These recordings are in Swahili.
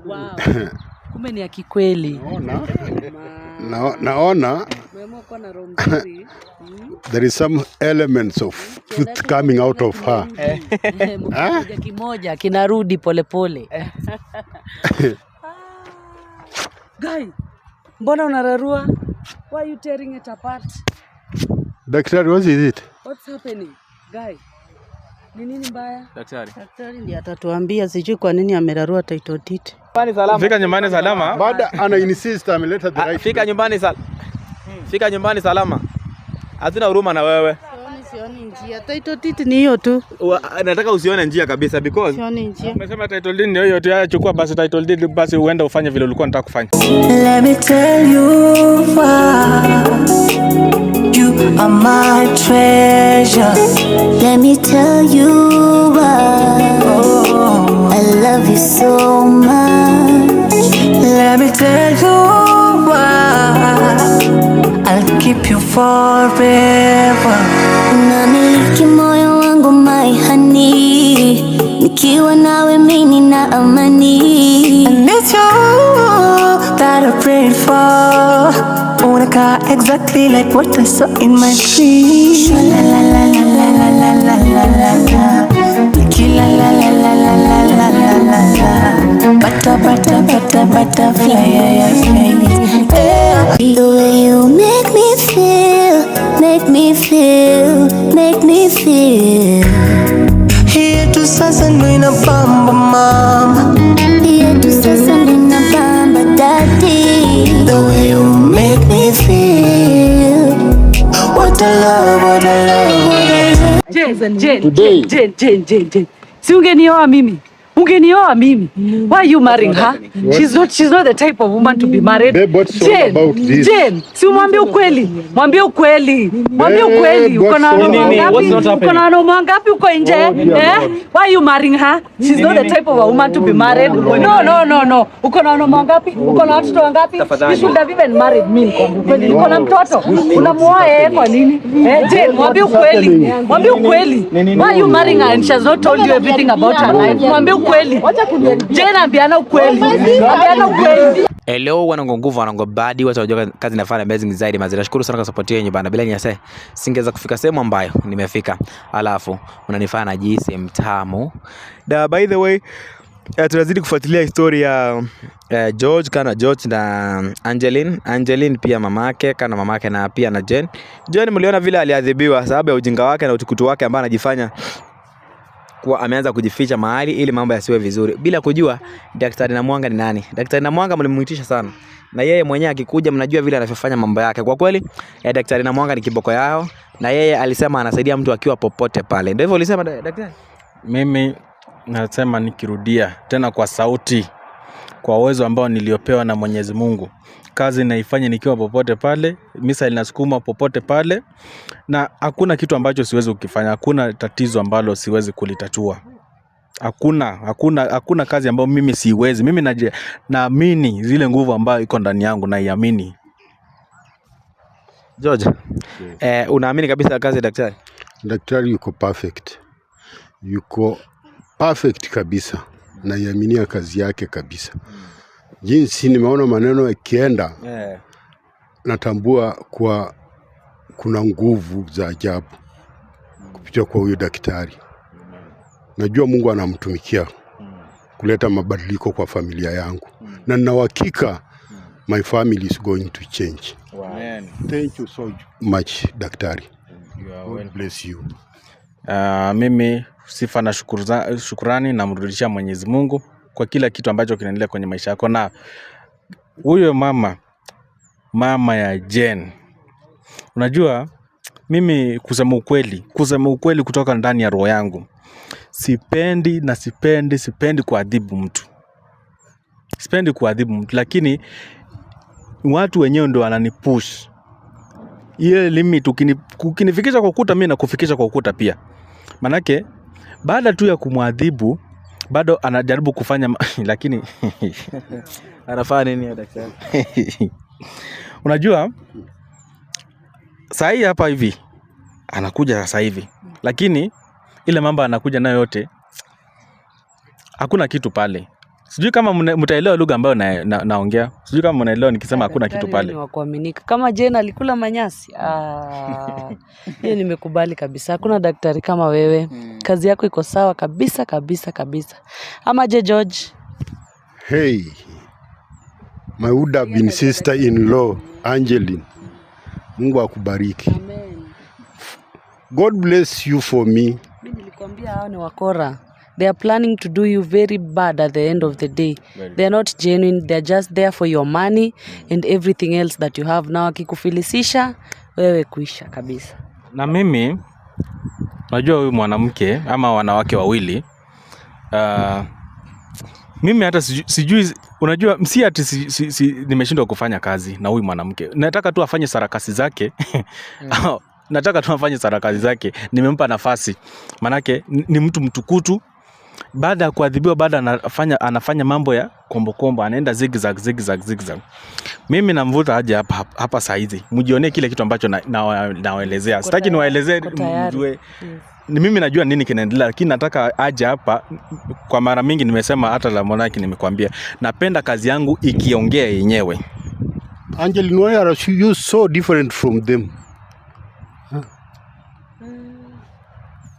Wow. Kumbe ni ya kikweli. Naona there is some elements of truth coming out of her. Kimoja kinarudi polepole. Guy, mbona unararua? Why are you tearing it apart? Daktari, what is it? What's happening? Guy, ni nini mbaya? Daktari ndiye atatuambia, sijui kwa nini amerarua title deed. Fika nyumbani salama. Baada ana insist ameleta the right. Fika nyumbani salama. Hatuna huruma na wewe. Sioni njia. Title deed ni hiyo tu. Nataka usione njia kabisa because sioni njia. Umesema title deed ni hiyo tu, chukua basi title deed basi uende ufanye vile ulikuwa unataka kufanya. Let me tell you why you are my treasure. Let me tell you why I love you so much. Let me tell you why I'll keep you forever. Unamiliki moyo wangu my honey, nikiwa nawe mimi na amani. And it's you that I prayed for. Own a car exactly like what I saw in my dream. La la la la la la la la la la la. La la la la la la la la la la. Butterfly, yeah. The way you make me feel. Yetu sasa ndo inabamba mama, yetu sasa ndo inabamba daddy. The way you make me feel. What a love. Jane. Si ungenioa mimi. Why are you marrying her? She's not the type of woman to be married. Babe, what's all about this? Jane, si mwambie ukweli. Uko na wanaume wangapi uko nje? Why are you marrying her? She's not the type of a woman to be married. No. Uko na wanaume wangapi? Uko na watoto wangapi? You should have even married me. Uko na mtoto. Unamuoa yeye kwa nini? Jane, mwambie ukweli. Why are you marrying her and she has not told you everything about her life? Mwambie ukweli. Jane, ambiana ukweli. Hello wanangu nguvu wanangu badi watu wajua kazi nafanya amazing zaidi mazira. Nashukuru sana kwa support yenu bana, bila nyase singeweza kufika sehemu ambayo nimefika. Alafu unanifanya najihisi mtamu. By the way, tunazidi kufuatilia historia ya George na Angeline pia mamake na pia na Jane. Mliona vile aliadhibiwa sababu ya ujinga wake na utukutu wake ambao anajifanya kwa ameanza kujificha mahali ili mambo yasiwe vizuri bila kujua Daktari Namwanga ni nani. Daktari Namwanga mlimuitisha sana. Na yeye mwenyewe akikuja mnajua vile anavyofanya mambo yake. Kwa kweli Daktari Namwanga ni kiboko yao na yeye alisema anasaidia mtu akiwa popote pale. Ndio hivyo ulisema daktari? Mimi nasema nikirudia tena kwa sauti, kwa uwezo ambao niliopewa na Mwenyezi Mungu. Kazi naifanya nikiwa popote pale, misa inasukuma popote pale, na hakuna kitu ambacho siwezi kukifanya, hakuna tatizo ambalo siwezi kulitatua. Hakuna kazi ambayo mimi siwezi. Mimi naamini zile nguvu ambayo iko ndani yangu na iamini. George, unaamini kabisa kazi ya daktari? Daktari yuko perfect kabisa, na iaminia kazi yake kabisa. Jinsi nimeona maneno yakienda, natambua kwa kuna nguvu za ajabu kupitia kwa huyo daktari. Najua Mungu anamtumikia kuleta mabadiliko kwa familia yangu, na nina uhakika my family is going to change. Amen. Thank you so much daktari. God bless you. Mimi sifa na shukrani namrudishia Mwenyezi Mungu kwa kila kitu ambacho kinaendelea kwenye maisha yako. Na huyo mama ya Jane, unajua mimi kusema ukweli kutoka ndani ya roho yangu, sipendi kuadhibu mtu. Lakini watu wenyewe ndio wananipush. Ile limit ukinifikisha kwa ukuta, mimi nakufikisha kwa ukuta pia. Manake baada tu ya kumwadhibu bado anajaribu kufanya lakini anafanya nini daktari? Unajua sasa hapa hivi anakuja sasa hivi, lakini ile mambo anakuja nayo yote hakuna kitu pale. Sijui kama mtaelewa lugha ambayo naongea. Sijui kama mnaelewa nikisema hakuna kitu pale. Ni wa kuaminika. Kama Jane alikula manyasi. Hiyo nimekubali kabisa. Hakuna daktari kama wewe. Kazi yako iko sawa kabisa kabisa kabisa. Ama je George? Hey. My would have been sister-in-law Angeline. Mungu akubariki. Amen. God bless you for me. Mimi nilikwambia hao ni wakora. They are planning to do you very bad at the end of the day. They are not genuine. They are just there for your money and everything else that you have. Now akikufilisisha wewe kuisha kabisa. Na mimi najua huyu mwanamke ama wanawake wawili mimi hata sijui, unajua si ati nimeshindwa kufanya kazi na huyu mwanamke. Nataka tu afanye sarakasi zake. Nataka tu afanye sarakasi zake. Nimempa nafasi. Manake ni mtu mtukutu. Baada ya kuadhibiwa, baada anafanya mambo ya kombo, anaenda zigzag. Mimi namvuta aje hapa saa hizi. Mjione kile kitu ambacho nawaelezea. Sitaki niwaelezee mjue. Ni mimi najua nini kinaendelea, lakini nataka aje hapa. Kwa mara mingi nimesema, hata la Monaki nimekwambia, napenda kazi yangu ikiongea yenyewe. Angeline, why are you so different from them?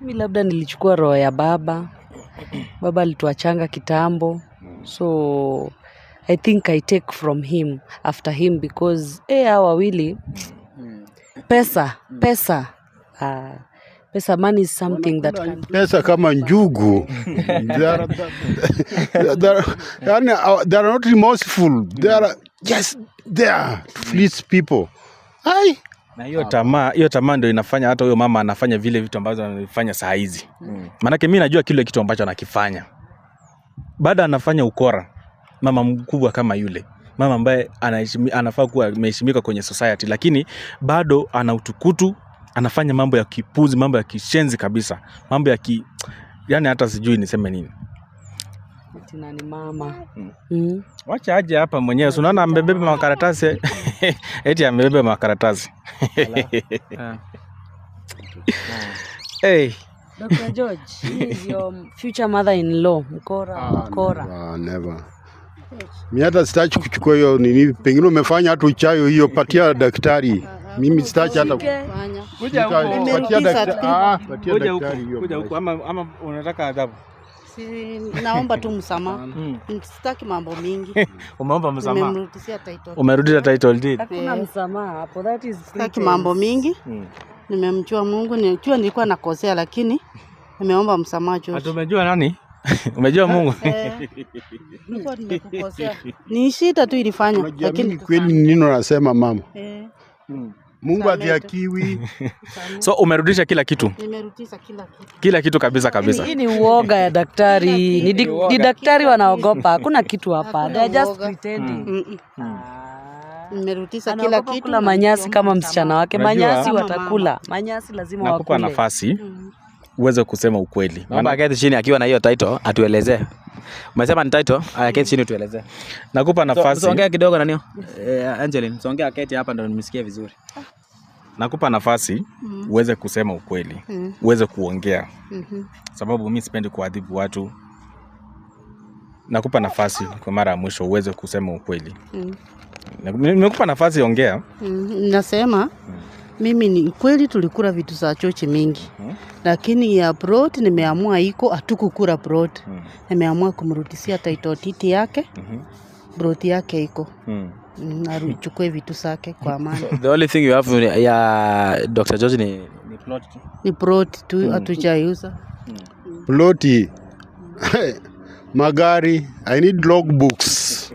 Mimi labda nilichukua roho ya baba. Baba alituachanga kitambo. So I think I take from him after him because hawa wawili pesa money is something that can Pesa kama njugu. They are not remorseful. They are just there to fleece people. Ai. Na hiyo tamaa ndio inafanya hata huyo mama anafanya vile vitu ambazo anafanya saa hizi. Maana mimi najua kile kitu ambacho anakifanya. Baada anafanya ukora. Mama mkubwa kama yule. Mama ambaye anafaa kuwa ameheshimika kwenye society, lakini bado ana utukutu, anafanya mambo ya kipuzi, mambo ya kishenzi kabisa. Mambo ya yani hata sijui niseme nini. Tina ni mama. Wacha aje hapa mwenyewe. Unaona ambebebe makaratasi. Eti ambebebe makaratasi. Hey. Dr. George, he is your future mother-in-law. Mkora. Never. Mimi hata sitaki kuchukua hiyo nini. Pengine umefanya hata uchayo hiyo, patia daktari. Mimi sitaki hata kufanya. Kuja huko. Patia daktari. Patia daktari hiyo. Kuja huko ama unataka adhabu? Naomba tu msamaha. Sitaki mambo mingi. Umeomba msamaha? Nimemrudishia title. Umerudisha title deed? Hakuna msamaha hapo. That is sitaki mambo mingi. Nimemjua Mungu, nilikuwa nakosea lakini nimeomba msamaha George. Hata umejua nani? Umejua Mungu? Nilikuwa nimekukosea. Ni shida tu ilifanya lakini kweli nini unasema mama? Mungu adhiakiwi. So umerudisha kila kitu? Nimerudisha kila kitu. Kila kitu kabisa. Hii ni uoga ya daktari. Ni daktari wanaogopa. Hakuna kitu hapa. They are just pretending. Nimerudisha kila kitu. Kula manyasi kama msichana wake. Manyasi watakula. Manyasi lazima wakule. Nakupa nafasi uweze kusema ukweli. Naomba aketi chini akiwa na hiyo title atuelezee. Umesema ni title, aketi chini tuelezee. Nakupa nafasi. Songea kidogo na nio. Angeline, songea aketi hapa ndio nimesikia vizuri. Nakupa nafasi uweze kusema ukweli. Uweze kuongea. Sababu mimi sipendi kuadhibu watu. Nakupa nafasi kwa mara ya mwisho uweze kusema ukweli. Nimekupa nafasi, ongea. Nasema mimi ni kweli tulikula vitu za chochi mingi. Lakini ya plot nimeamua iko hatukukula plot. Nimeamua kumrudishia title deed yake. Plot yake iko. Aruchukue vitu zake kwa amani. The only thing you have ya Dr. George ni plot tu. Ni plot tu hatujaiuza. Ploti. Magari, I need logbooks.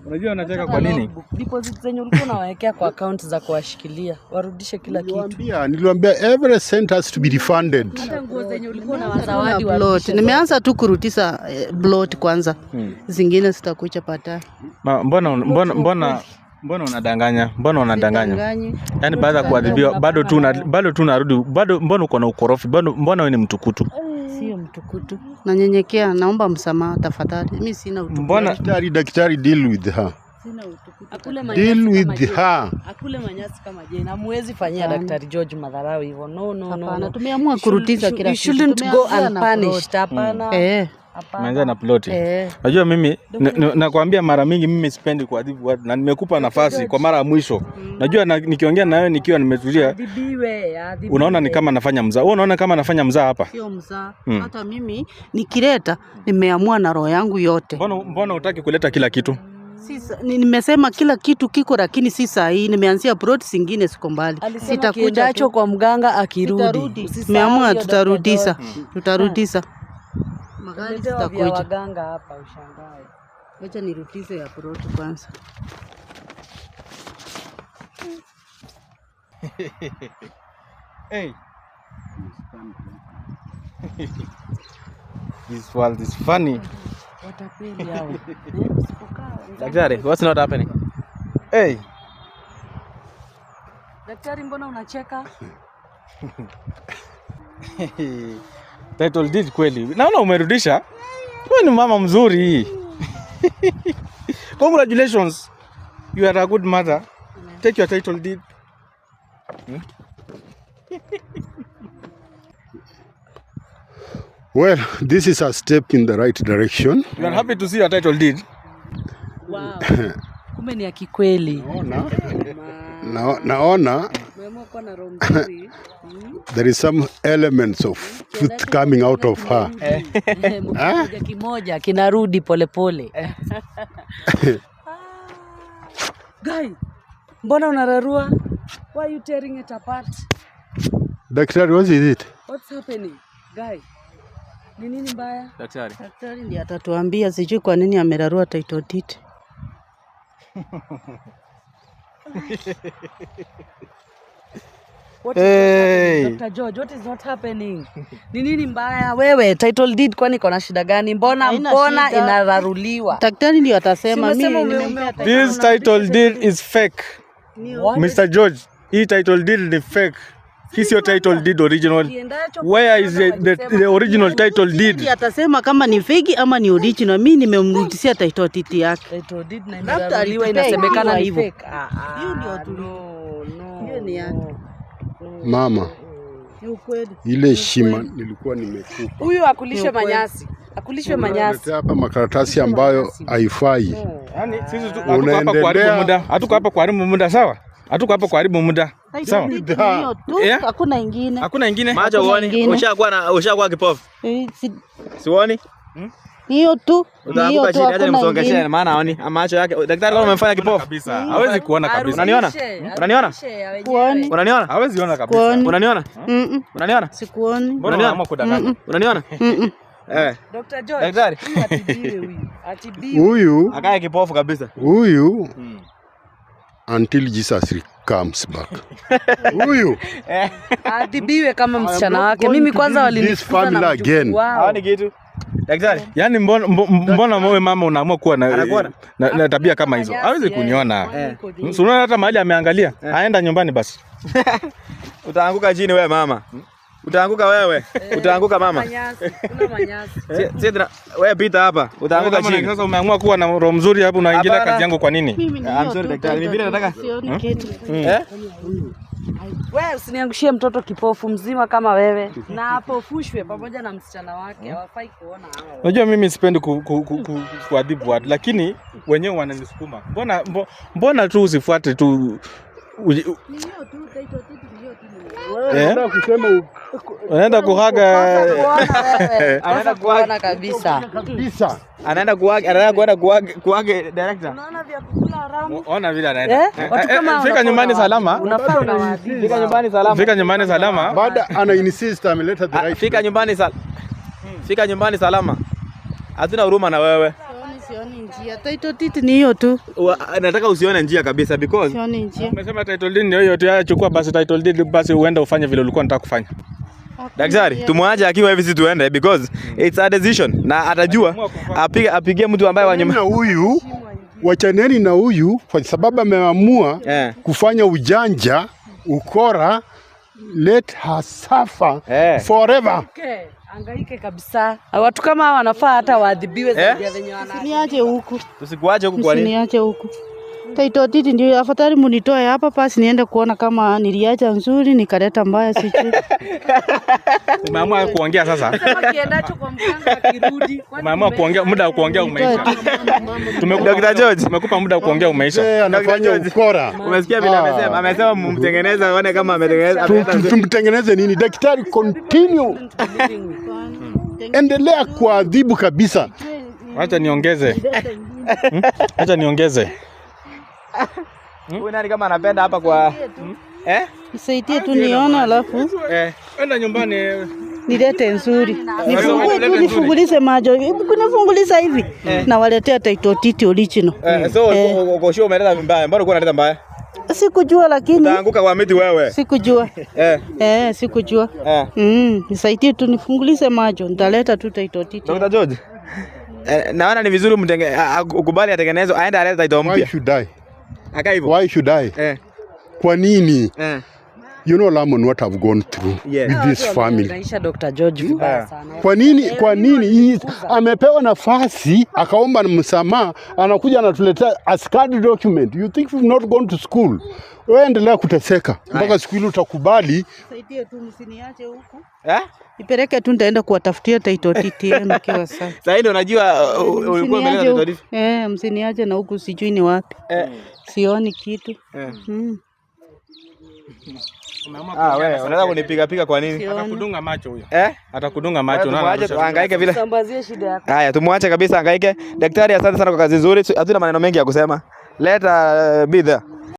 Unajua unataka kwa nini? Deposit zenye ulikuwa unawekea kwa account za kuwashikilia. Warudishe kila kitu. Niliwaambia every cent has to be refunded. Hata nguo zenye ulikuwa na zawadi wa plot. Nimeanza tu kurudisha plot kwanza. Zingine zitakuja baadaye. Mbona unadanganya? Mbona unadanganya? Yaani baada ya kuadhibiwa bado tu narudi. Mbona uko na ukorofi? Mbona wewe ni mtukutu? Sio mtukutu. Nanyenyekea, naomba msamaha tafadhali. Mimi sina utukutu. Mbona daktari deal with her. Sina utukutu. Deal with her. Akule manyasi kama Jane. Hamwezi fanyia Daktari George madharau hivyo. No. Tumeamua kurudisha kila kitu. You shouldn't go unpunished. Hapana. Umeanza na ploti. Unajua mimi nakwambia mara mingi mimi sipendi kuadhibu watu na nimekupa nafasi kwa mara ya mwisho. Najua nikiongea na wewe nikiwa nimetulia. Unaona ni kama nafanya mzaa. Wewe unaona kama nafanya mzaa hapa? Sio mzaa. Hata mimi nikileta nimeamua na roho yangu yote. Mbona hutaki kuleta kila kitu? Nimesema kila kitu kiko, lakini si saa hii. Nimeanzia plot zingine siko mbali. Sitakuja cho kwa mganga akirudi. Tumeamua tutarudisha. Tutarudisha. Magari zitakuja. Waganga hapa ushangae. Acha nirudishe ya plot kwanza. Hey. This world is funny. Watapeli hao. Daktari, what's not happening? Hey. Daktari, mbona unacheka? Title deed kweli. Naona umerudisha. Wewe ni mama mzuri. Congratulations. You are a good mother. Take your title deed. Well, this is a step in the right direction. You are happy to see your title deed? Wow. Kumbe ni ya kikweli. Naona there is some elements of truth coming out of her. Kimoja kinarudi polepole. Guy, mbona unararua? Why are you tearing it apart? Daktari, what is it? What's happening? Guy, ni nini mbaya? Daktari ndiye atatuambia, sijui kwa nini amerarua title deed. Dr. George, what is not happening? Ni nini mbaya? Wewe, title deed kwani kuna shida gani? Mbona inararuliwa? Daktari ndiye atasema. This title deed is fake. Mr. George, hii title deed ni fake. His your title deed original. Where is the original title deed? Ndiye atasema kama ni fake ama ni original. Mimi nimemrudishia title deed yake. Title deed na imeraraliwa, inasemekana ni fake. Hiyo ndio tu. Hiyo ni yake. Mama, ile heshima nilikuwa nimekupa. Huyu akulishe manyasi. Akulishwe manyasi. Hapa makaratasi ambayo haifai. Yaani sisi hatuko hapa kuharibu muda. Hatuko hapa kuharibu muda, sawa? Hatuko hapa kuharibu muda. Sawa? Hiyo tu, hakuna ingine. Hakuna ingine. Macho uone, ushakuwa kipofu. Sioni? Hiyo tu. Utaanguka chini, acha nimsongeshe maana haoni. Macho yake daktari kama umemfanya kipofu kabisa. Hawezi kuona kabisa. Unaniona? Unaniona? Kuoni. Unaniona? Hawezi ona kabisa. Unaniona? Unaniona? Sikuoni. Mbona unaamua kudanganya? Unaniona? Dr. George. Daktari. Atibiwe huyu. Akae kipofu kabisa. Huyu until Jesus comes back. Huyu atibiwe kama msichana wake. Mimi kwanza walinifukuza na again. Haoni kitu. Daktari. Yaani mbona wewe mama unaamua kuwa na tabia kama hizo? Hawezi kuniona. Unaona hata mahali ameangalia. Aenda nyumbani basi. Utaanguka chini wewe mama. Utaanguka wewe. Utaanguka mama. Kuna manyasi. Wewe pita hapa. Utaanguka chini. Sasa umeamua kuwa na roho mzuri hapo unaingilia kazi yangu kwa nini? I'm sorry daktari. Mimi vile nataka. Wewe usiniangushie mtoto kipofu mzima kama wewe. Na apofushwe pamoja na msichana wake. Hawafai kuona hao. Unajua mimi sipendi kuadhibu watu, lakini wenyewe wananisukuma. Mbona tu usifuate tu anaenda kuhaga, anaenda kuona kabisa. Anaenda kuhaga director. Unaona vya kukula haramu? Ona vile anaenda. Watu kama fika nyumbani salama. Unafaa unawaadhibu. Fika nyumbani salama. Fika nyumbani salama. Baada ana insist ameleta the right. Fika nyumbani salama. Fika nyumbani salama. Hatuna huruma na wewe. Sioni njia. Title deed ni hiyo tu. Nataka usione njia kabisa because sioni njia. Umesema title deed ni hiyo tu, chukua basi title deed basi uende ufanye vile ulikuwa unataka kufanya. Daktari, tumwache akiwa hivi si tuende because it's a decision na atajua apigie mtu ambaye wanyuma. Na huyu wachaneni na huyu kwa sababu ameamua kufanya ujanja, ukora, let her suffer forever. Okay. Angaike kabisa. Watu kama hawa wanafaa hata waadhibiwe zaidi ya wenye wana. Usiniache huku. Tusikuache huku kwa nini? Usiniache huku. Title deed ndio afadhali munitoe hapa basi niende kuona kama niliacha nzuri nikaleta mbaya sijui. Umeamua kuongea sasa? Kiendacho kwa mganga akirudi. Umeamua kuongea, muda wa kuongea umeisha. Dr. George, tumekupa muda wa kuongea umeisha. Anafanya ukora. Umesikia vile amesema? Amesema mumtengeneze aone kama ametengeneza. Tumtengeneze nini? Daktari, continue. Endelea kuadhibu kabisa. Acha niongeze. Acha niongeze. Huyu nani kama anapenda hapa kwa Nisaidie tu niona alafu Enda nyumbani. nilete nzuri. Nifungue tu nifungulize macho. Kunifunguliza hivi. Na waletea title deed original. So uko sure umeleta mbaya? Mbona uko unaleta mbaya? Sikujua lakini. Utaanguka kwa miti wewe. Sikujua. Sikujua. Nisaidie tu nifungulize macho. Nitaleta tu title deed. Dr. George. Naona ni vizuri ukubali atengenezwe aende alete title mpya. Why should I? Aka hivyo. Why should I? Kwa nini? You know Lamon what I've gone through with this family. Naisha Dr. George vibaya sana. Kwa nini amepewa nafasi akaomba msamaha anakuja anatuletea a scanned document? You think we've not gone to school? Wewe endelea kuteseka mpaka siku ile utakubali. Nisaidie tu msiniache huku. Nipeleke tu nitaenda kuwatafutia title deed yenu kiwa sawa. Sasa ndio unajua ulikuwa umeleta title deed. Msiniache na huku sijui ni wapi. Sioni kitu. Wewe unataka kunipiga kwa nini? Atakudunga macho huyo. Atakudunga macho. Tumwache hangaike vile. Sambazie shida yako. Haya, tumwache kabisa hangaike. Daktari, asante sana kwa kazi nzuri. Hatuna maneno mengi ya kusema. Let be there.